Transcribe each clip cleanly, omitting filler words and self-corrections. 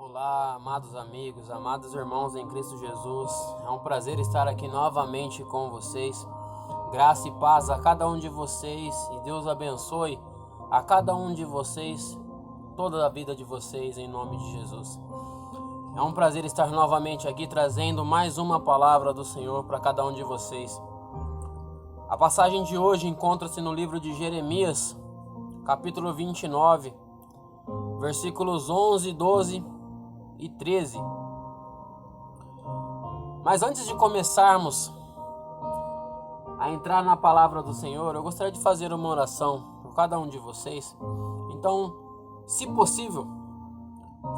Olá, amados amigos, amados irmãos em Cristo Jesus. É um prazer estar aqui novamente com vocês. Graça e paz a cada um de vocês e Deus abençoe a cada um de vocês, toda a vida de vocês em nome de Jesus. É um prazer estar novamente aqui trazendo mais uma palavra do Senhor para cada um de vocês. A passagem de hoje encontra-se no livro de Jeremias, capítulo 29, versículos 11, 12 e 13. Mas antes de começarmos a entrar na palavra do Senhor, eu gostaria de fazer uma oração por cada um de vocês. Então, se possível,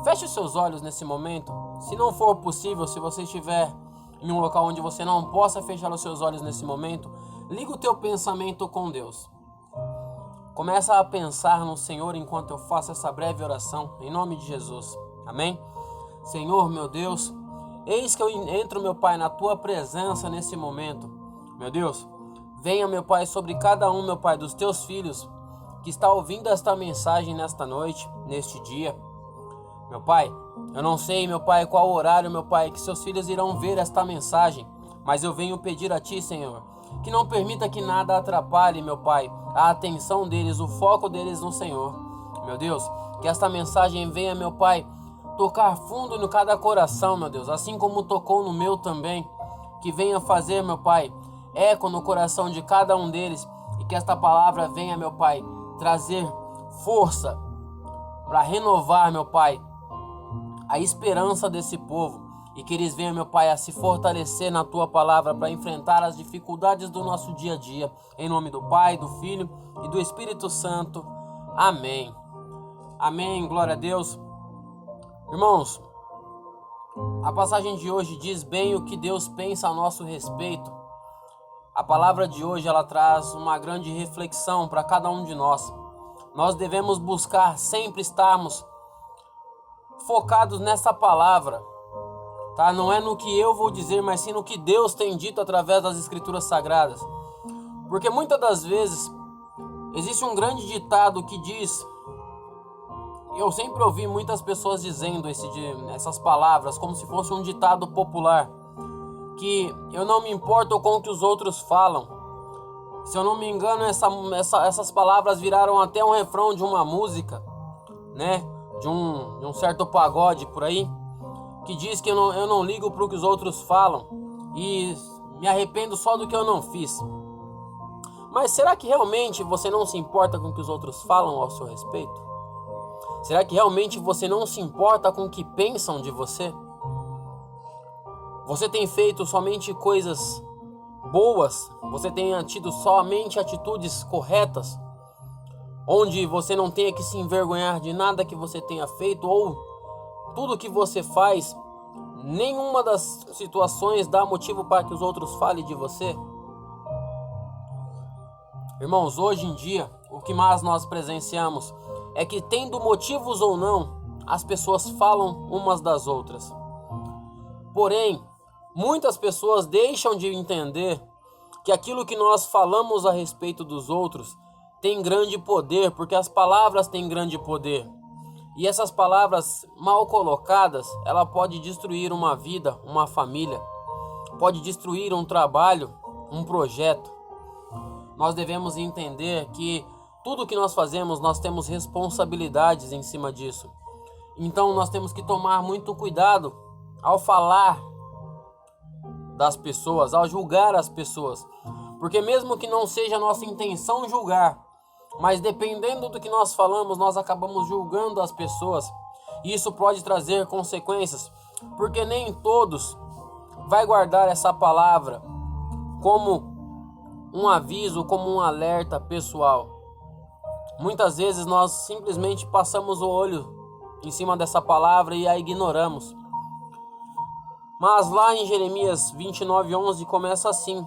feche os seus olhos nesse momento. Se não for possível, se você estiver em um local onde você não possa fechar os seus olhos nesse momento, liga o teu pensamento com Deus. Começa a pensar no Senhor enquanto eu faço essa breve oração, em nome de Jesus. Amém? Senhor, meu Deus, eis que eu entro, meu Pai, na Tua presença nesse momento. Meu Deus, venha, meu Pai, sobre cada um, meu Pai, dos Teus filhos que está ouvindo esta mensagem nesta noite, neste dia. Meu Pai, eu não sei, meu Pai, qual horário, meu Pai, que seus filhos irão ver esta mensagem, mas eu venho pedir a Ti, Senhor, que não permita que nada atrapalhe, meu Pai, a atenção deles, o foco deles no Senhor. Meu Deus, que esta mensagem venha, meu Pai, tocar fundo no cada coração, meu Deus, assim como tocou no meu também, que venha fazer, meu Pai, eco no coração de cada um deles, e que esta palavra venha, meu Pai, trazer força para renovar, meu Pai, a esperança desse povo, e que eles venham, meu Pai, a se fortalecer na Tua palavra para enfrentar as dificuldades do nosso dia a dia, em nome do Pai, do Filho e do Espírito Santo. Amém. Amém, glória a Deus. Irmãos, a passagem de hoje diz bem o que Deus pensa a nosso respeito. A palavra de hoje, ela traz uma grande reflexão para cada um de nós. Nós devemos buscar sempre estarmos focados nessa palavra, tá? Não é no que eu vou dizer, mas sim no que Deus tem dito através das Escrituras Sagradas. Porque muitas das vezes existe um grande ditado que diz... Eu sempre ouvi muitas pessoas dizendo essas palavras como se fosse um ditado popular, que eu não me importo com o que os outros falam. Se eu não me engano, essas palavras viraram até um refrão de uma música, né? De um certo pagode por aí, que diz que eu não ligo para o que os outros falam e me arrependo só do que eu não fiz. Mas será que realmente você não se importa com o que os outros falam ao seu respeito? Será que realmente você não se importa com o que pensam de você? Você tem feito somente coisas boas? Você tem tido somente atitudes corretas? Onde você não tenha que se envergonhar de nada que você tenha feito? Ou tudo que você faz, nenhuma das situações dá motivo para que os outros falem de você? Irmãos, hoje em dia, o que mais nós presenciamos é que, tendo motivos ou não, as pessoas falam umas das outras. Porém, muitas pessoas deixam de entender que aquilo que nós falamos a respeito dos outros tem grande poder, porque as palavras têm grande poder. E essas palavras mal colocadas, ela pode destruir uma vida, uma família, pode destruir um trabalho, um projeto. Nós devemos entender que tudo que nós fazemos, nós temos responsabilidades em cima disso. Então nós temos que tomar muito cuidado ao falar das pessoas, ao julgar as pessoas. Porque mesmo que não seja a nossa intenção julgar, mas dependendo do que nós falamos, nós acabamos julgando as pessoas. E isso pode trazer consequências, porque nem todos vai guardar essa palavra como um aviso, como um alerta pessoal. Muitas vezes nós simplesmente passamos o olho em cima dessa palavra e a ignoramos. Mas lá em Jeremias 29:11 começa assim: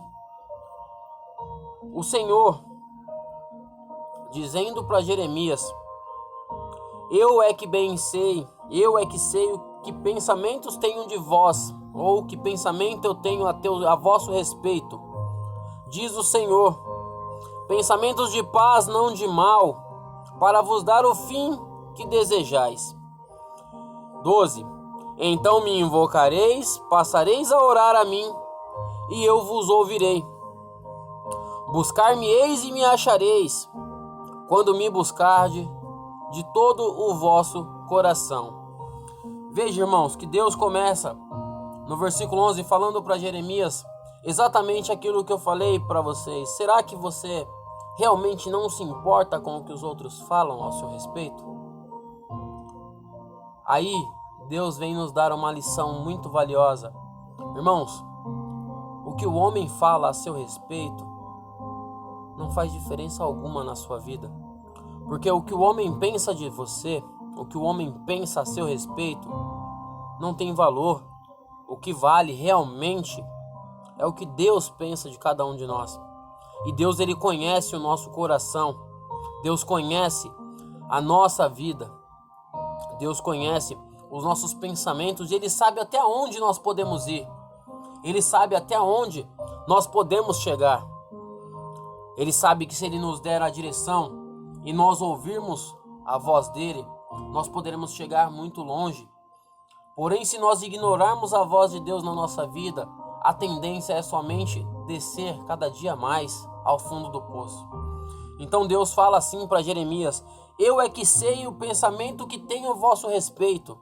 o Senhor dizendo para Jeremias: eu é que bem sei, eu é que sei que pensamentos tenho de vós, ou que pensamento eu tenho a vosso respeito, diz o Senhor, pensamentos de paz, não de mal, para vos dar o fim que desejais. 12. Então me invocareis, passareis a orar a mim, e eu vos ouvirei. Buscar-me-eis e me achareis, quando me buscardes de todo o vosso coração. Veja, irmãos, que Deus começa no versículo 11 falando para Jeremias exatamente aquilo que eu falei para vocês. Será que você realmente não se importa com o que os outros falam ao seu respeito? Aí Deus vem nos dar uma lição muito valiosa. Irmãos, o que o homem fala a seu respeito não faz diferença alguma na sua vida. Porque o que o homem pensa de você, o que o homem pensa a seu respeito, não tem valor. O que vale realmente é o que Deus pensa de cada um de nós. E Deus, ele conhece o nosso coração. Deus conhece a nossa vida. Deus conhece os nossos pensamentos e Ele sabe até onde nós podemos ir. Ele sabe até onde nós podemos chegar. Ele sabe que se Ele nos der a direção e nós ouvirmos a voz dEle, nós poderemos chegar muito longe. Porém, se nós ignorarmos a voz de Deus na nossa vida, a tendência é somente descer cada dia mais ao fundo do poço. Então Deus fala assim para Jeremias: eu é que sei o pensamento que tenho a vosso respeito,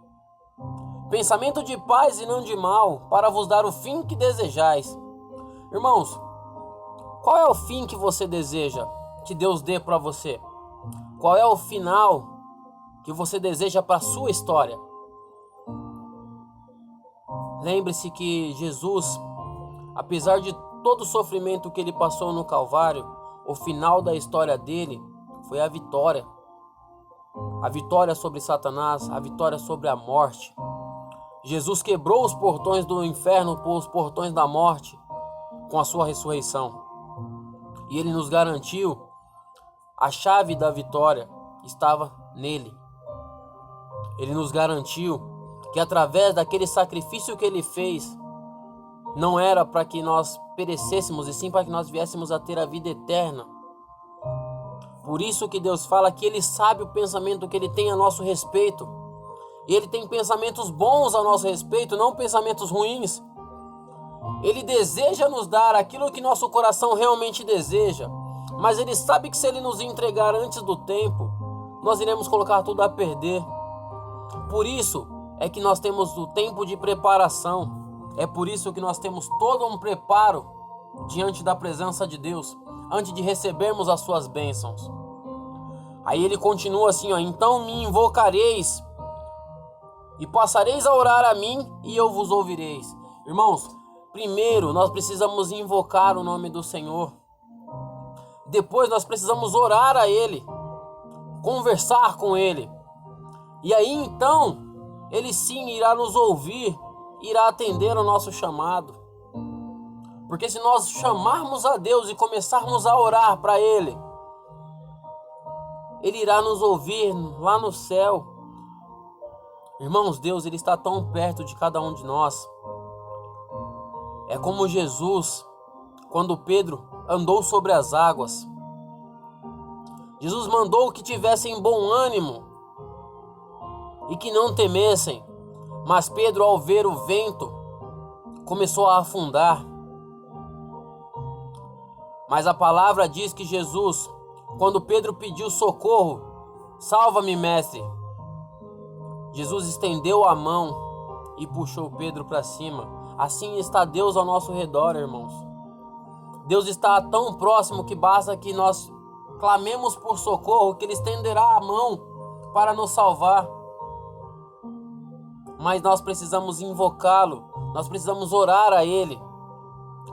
pensamento de paz e não de mal, para vos dar o fim que desejais. Irmãos, qual é o fim que você deseja que Deus dê para você? Qual é o final que você deseja para a sua história? Lembre-se que Jesus, apesar de todo o sofrimento que ele passou no Calvário, o final da história dele foi a vitória. A vitória sobre Satanás, a vitória sobre a morte. Jesus quebrou os portões do inferno, os portões da morte, com a sua ressurreição. E ele nos garantiu a chave da vitória estava nele. Ele nos garantiu que através daquele sacrifício que ele fez, não era para que nós perecêssemos, e sim para que nós viéssemos a ter a vida eterna. Por isso que Deus fala que Ele sabe o pensamento que Ele tem a nosso respeito. E Ele tem pensamentos bons a nosso respeito, não pensamentos ruins. Ele deseja nos dar aquilo que nosso coração realmente deseja. Mas Ele sabe que se Ele nos entregar antes do tempo, nós iremos colocar tudo a perder. Por isso é que nós temos o tempo de preparação. É por isso que nós temos todo um preparo diante da presença de Deus, antes de recebermos as suas bênçãos. Aí ele continua assim, então me invocareis e passareis a orar a mim e eu vos ouvireis. Irmãos, primeiro nós precisamos invocar o nome do Senhor. Depois nós precisamos orar a Ele, conversar com Ele. E aí então, Ele sim irá nos ouvir, irá atender ao nosso chamado. Porque se nós chamarmos a Deus e começarmos a orar para Ele, Ele irá nos ouvir lá no céu. Irmãos, Deus, Ele está tão perto de cada um de nós. É como Jesus, quando Pedro andou sobre as águas. Jesus mandou que tivessem bom ânimo e que não temessem. Mas Pedro, ao ver o vento, começou a afundar. Mas a palavra diz que Jesus, quando Pedro pediu socorro, salva-me, mestre, Jesus estendeu a mão e puxou Pedro para cima. Assim está Deus ao nosso redor, irmãos. Deus está tão próximo que basta que nós clamemos por socorro, que Ele estenderá a mão para nos salvar. Mas nós precisamos invocá-lo, nós precisamos orar a Ele,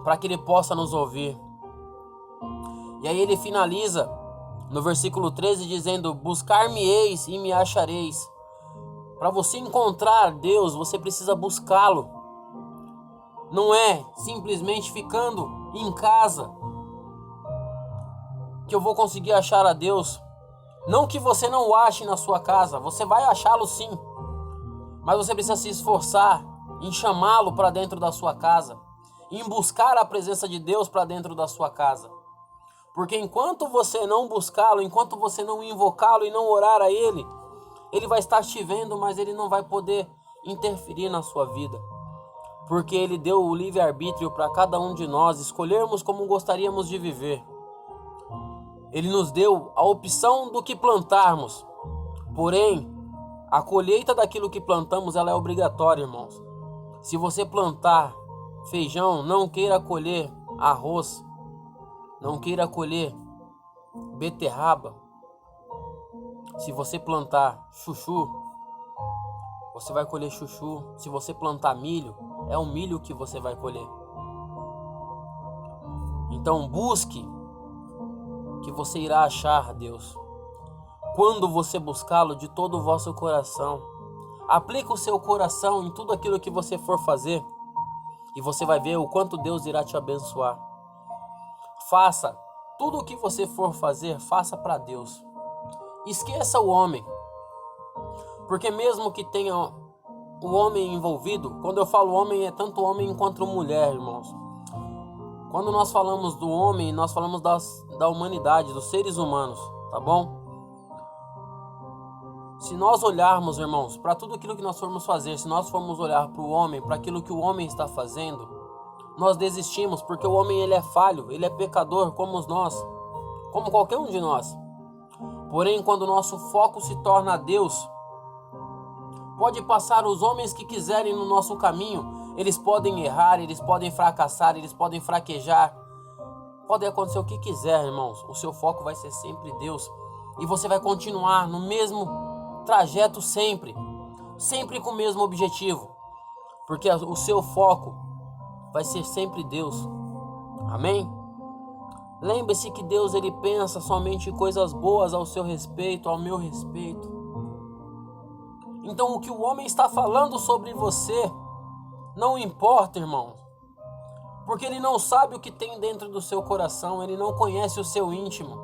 para que Ele possa nos ouvir. E aí ele finaliza no versículo 13 dizendo: buscar-me-eis e me achareis. Para você encontrar Deus, você precisa buscá-lo. Não é simplesmente ficando em casa que eu vou conseguir achar a Deus. Não que você não o ache na sua casa, você vai achá-lo sim. Mas você precisa se esforçar em chamá-lo para dentro da sua casa, em buscar a presença de Deus para dentro da sua casa. Porque enquanto você não buscá-lo, enquanto você não invocá-lo e não orar a Ele, Ele vai estar te vendo, mas Ele não vai poder interferir na sua vida, porque Ele deu o livre-arbítrio para cada um de nós escolhermos como gostaríamos de viver. Ele nos deu a opção do que plantarmos, porém, a colheita daquilo que plantamos ela é obrigatória, irmãos. Se você plantar feijão, não queira colher arroz, não queira colher beterraba. Se você plantar chuchu, você vai colher chuchu. Se você plantar milho, é o milho que você vai colher. Então busque, que você irá achar Deus. Quando você buscá-lo de todo o vosso coração, aplica o seu coração em tudo aquilo que você for fazer, e você vai ver o quanto Deus irá te abençoar. Faça tudo o que você for fazer, faça para Deus. Esqueça o homem, porque mesmo que tenha o homem envolvido, quando eu falo homem, é tanto homem quanto mulher, irmãos. Quando nós falamos do homem, nós falamos da humanidade, dos seres humanos, tá bom? Se nós olharmos, irmãos, para tudo aquilo que nós formos fazer, se nós formos olhar para o homem, para aquilo que o homem está fazendo, nós desistimos, porque o homem ele é falho, ele é pecador como nós, como qualquer um de nós. Porém, quando o nosso foco se torna a Deus, pode passar os homens que quiserem no nosso caminho, eles podem errar, eles podem fracassar, eles podem fraquejar, pode acontecer o que quiser, irmãos, o seu foco vai ser sempre Deus, e você vai continuar no mesmo trajeto sempre com o mesmo objetivo, porque o seu foco vai ser sempre Deus. Amém? Lembre-se que Deus ele pensa somente em coisas boas ao seu respeito, ao meu respeito. Então o que o homem está falando sobre você não importa, irmão, porque ele não sabe o que tem dentro do seu coração, ele não conhece o seu íntimo.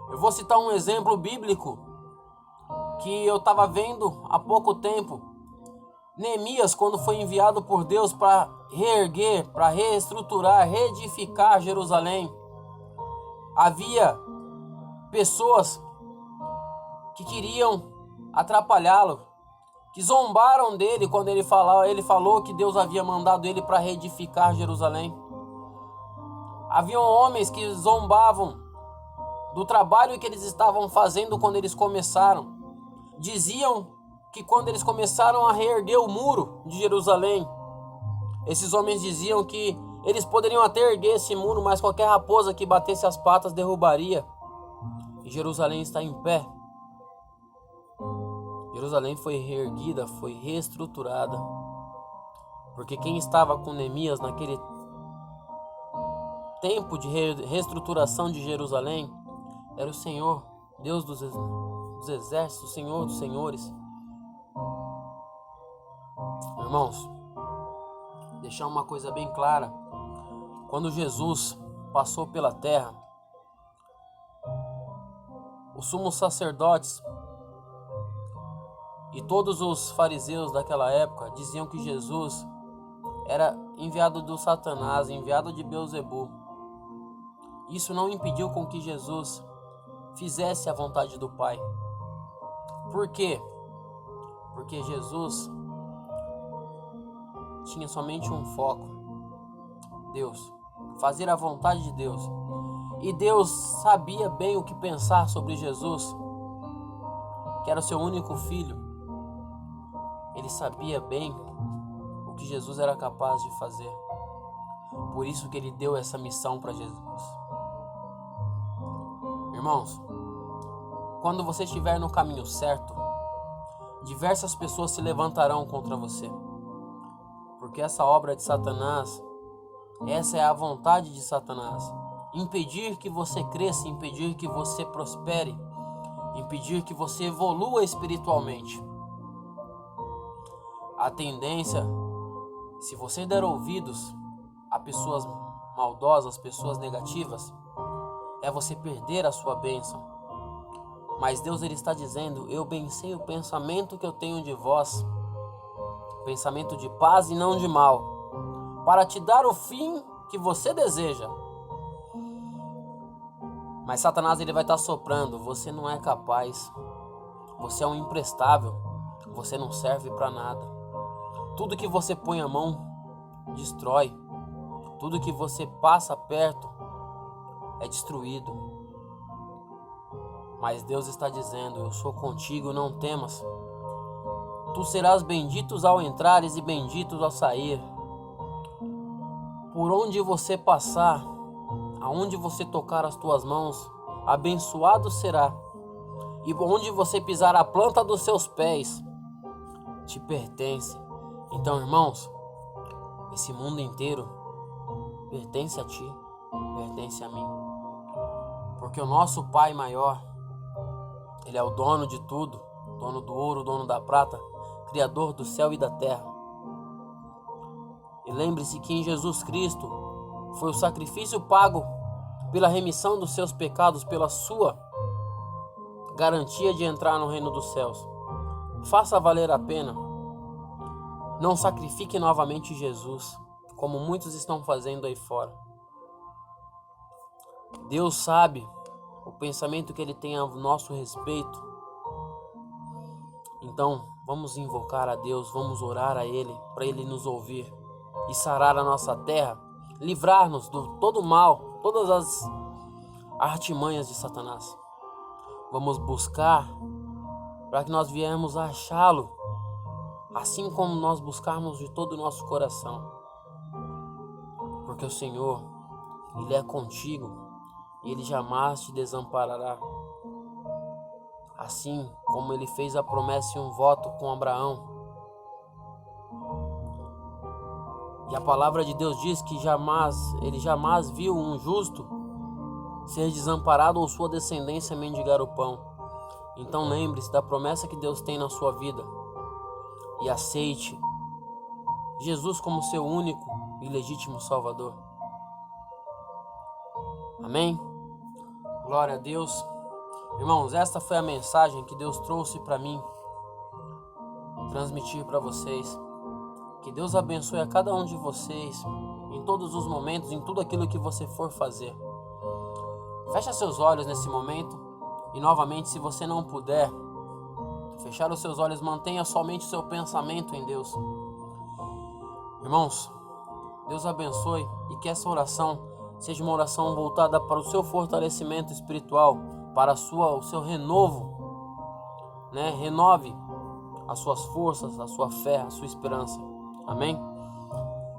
Eu vou citar um exemplo bíblico que eu estava vendo há pouco tempo. Neemias, quando foi enviado por Deus para reerguer, para reestruturar, reedificar Jerusalém, havia pessoas que queriam atrapalhá-lo, que zombaram dele quando ele falou que Deus havia mandado ele para reedificar Jerusalém. Haviam homens que zombavam do trabalho que eles estavam fazendo quando eles começaram. Diziam que quando eles começaram a reerguer o muro de Jerusalém, esses homens diziam que eles poderiam até erguer esse muro, mas qualquer raposa que batesse as patas derrubaria. E Jerusalém está em pé. Jerusalém foi reerguida, foi reestruturada. Porque quem estava com Neemias naquele tempo de reestruturação de Jerusalém era o Senhor, Deus dos exércitos, o Senhor dos senhores. Irmãos, deixar uma coisa bem clara. Quando Jesus passou pela terra, os sumos sacerdotes e todos os fariseus daquela época diziam que Jesus era enviado do Satanás, enviado de Beelzebul. Isso não impediu com que Jesus fizesse a vontade do Pai. Por quê? Porque Jesus tinha somente um foco: Deus, fazer a vontade de Deus. E Deus sabia bem o que pensar sobre Jesus, que era o seu único filho. Ele sabia bem o que Jesus era capaz de fazer. Por isso que ele deu essa missão para Jesus. Irmãos, quando você estiver no caminho certo, diversas pessoas se levantarão contra você. Porque essa obra de Satanás, essa é a vontade de Satanás. Impedir que você cresça, impedir que você prospere, impedir que você evolua espiritualmente. A tendência, se você der ouvidos a pessoas maldosas, pessoas negativas, é você perder a sua bênção. Mas Deus ele está dizendo: eu bem sei o pensamento que eu tenho de vós, pensamento de paz e não de mal, para te dar o fim que você deseja. Mas Satanás ele vai estar soprando: você não é capaz, você é um imprestável, você não serve para nada. Tudo que você põe a mão destrói. Tudo que você passa perto é destruído. Mas Deus está dizendo: eu sou contigo, não temas. Tu serás benditos ao entrares e benditos ao sair. Por onde você passar, aonde você tocar as tuas mãos, abençoado será. E onde você pisar a planta dos seus pés, te pertence. Então, irmãos, esse mundo inteiro pertence a ti, pertence a mim. Porque o nosso Pai maior, Ele é o dono de tudo, dono do ouro, dono da prata, Criador do céu e da terra. E lembre-se que em Jesus Cristo foi o sacrifício pago pela remissão dos seus pecados, pela sua garantia de entrar no reino dos céus. Faça valer a pena. Não sacrifique novamente Jesus, como muitos estão fazendo aí fora. Deus sabe o pensamento que Ele tem a nosso respeito. Então, vamos invocar a Deus, vamos orar a Ele, para Ele nos ouvir e sarar a nossa terra, livrar-nos de todo o mal, todas as artimanhas de Satanás. Vamos buscar para que nós viemos a achá-lo, assim como nós buscarmos de todo o nosso coração. Porque o Senhor, Ele é contigo e Ele jamais te desamparará. Assim como Ele fez a promessa e um voto com Abraão. E a palavra de Deus diz que Ele jamais viu um justo ser desamparado ou sua descendência mendigar o pão. Então lembre-se da promessa que Deus tem na sua vida e aceite Jesus como seu único e legítimo Salvador. Amém? Glória a Deus. Irmãos, esta foi a mensagem que Deus trouxe para mim transmitir para vocês. Que Deus abençoe a cada um de vocês em todos os momentos, em tudo aquilo que você for fazer. Feche seus olhos nesse momento e novamente, se você não puder fechar os seus olhos, mantenha somente o seu pensamento em Deus. Irmãos, Deus abençoe e que essa oração seja uma oração voltada para o seu fortalecimento espiritual, para o seu renovo, Renove as suas forças, a sua fé, a sua esperança. Amém?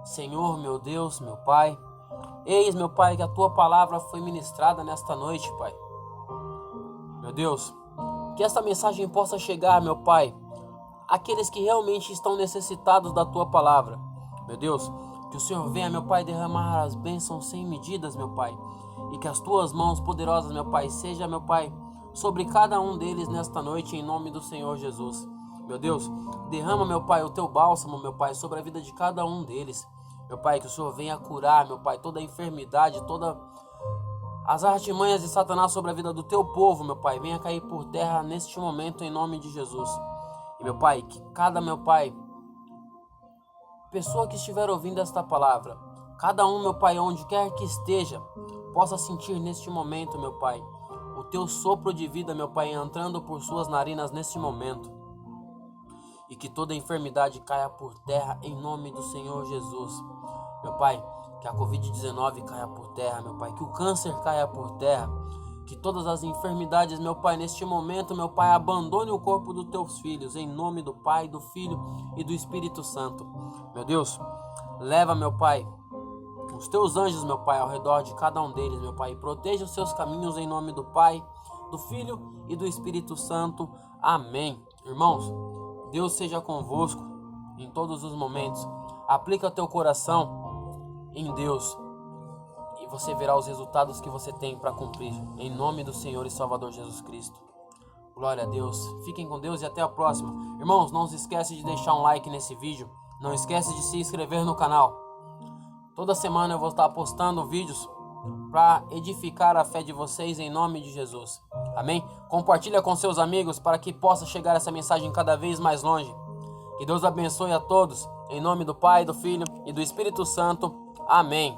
Senhor, meu Deus, meu Pai, eis, meu Pai, que a Tua palavra foi ministrada nesta noite, Pai. Meu Deus, que esta mensagem possa chegar, meu Pai, àqueles que realmente estão necessitados da Tua palavra. Meu Deus, que o Senhor venha, meu Pai, derramar as bênçãos sem medidas, meu Pai, e que as Tuas mãos poderosas, meu Pai, seja, meu Pai, sobre cada um deles nesta noite, em nome do Senhor Jesus. Meu Deus, derrama, meu Pai, o Teu bálsamo, meu Pai, sobre a vida de cada um deles. Meu Pai, que o Senhor venha curar, meu Pai, toda a enfermidade, todas as artimanhas de Satanás sobre a vida do Teu povo, meu Pai, venha cair por terra neste momento, em nome de Jesus. E, meu Pai, que cada, meu Pai, pessoa que estiver ouvindo esta palavra, cada um, meu Pai, onde quer que esteja, possa sentir neste momento, meu Pai, o Teu sopro de vida, meu Pai, entrando por suas narinas neste momento. E que toda enfermidade caia por terra em nome do Senhor Jesus. Meu Pai, que a Covid-19 caia por terra, meu Pai, que o câncer caia por terra, que todas as enfermidades, meu Pai, neste momento, meu Pai, abandone o corpo dos Teus filhos, em nome do Pai, do Filho e do Espírito Santo. Meu Deus, leva, meu Pai, os Teus anjos, meu Pai, ao redor de cada um deles, meu Pai, e proteja os seus caminhos em nome do Pai, do Filho e do Espírito Santo. Amém. Irmãos, Deus seja convosco em todos os momentos. Aplica teu coração em Deus e você verá os resultados que você tem para cumprir. Em nome do Senhor e Salvador Jesus Cristo. Glória a Deus. Fiquem com Deus e até a próxima. Irmãos, não se esquece de deixar um like nesse vídeo. Não esquece de se inscrever no canal. Toda semana eu vou estar postando vídeos para edificar a fé de vocês em nome de Jesus. Amém? Compartilha com seus amigos para que possa chegar essa mensagem cada vez mais longe. Que Deus abençoe a todos. Em nome do Pai, do Filho e do Espírito Santo. Amém.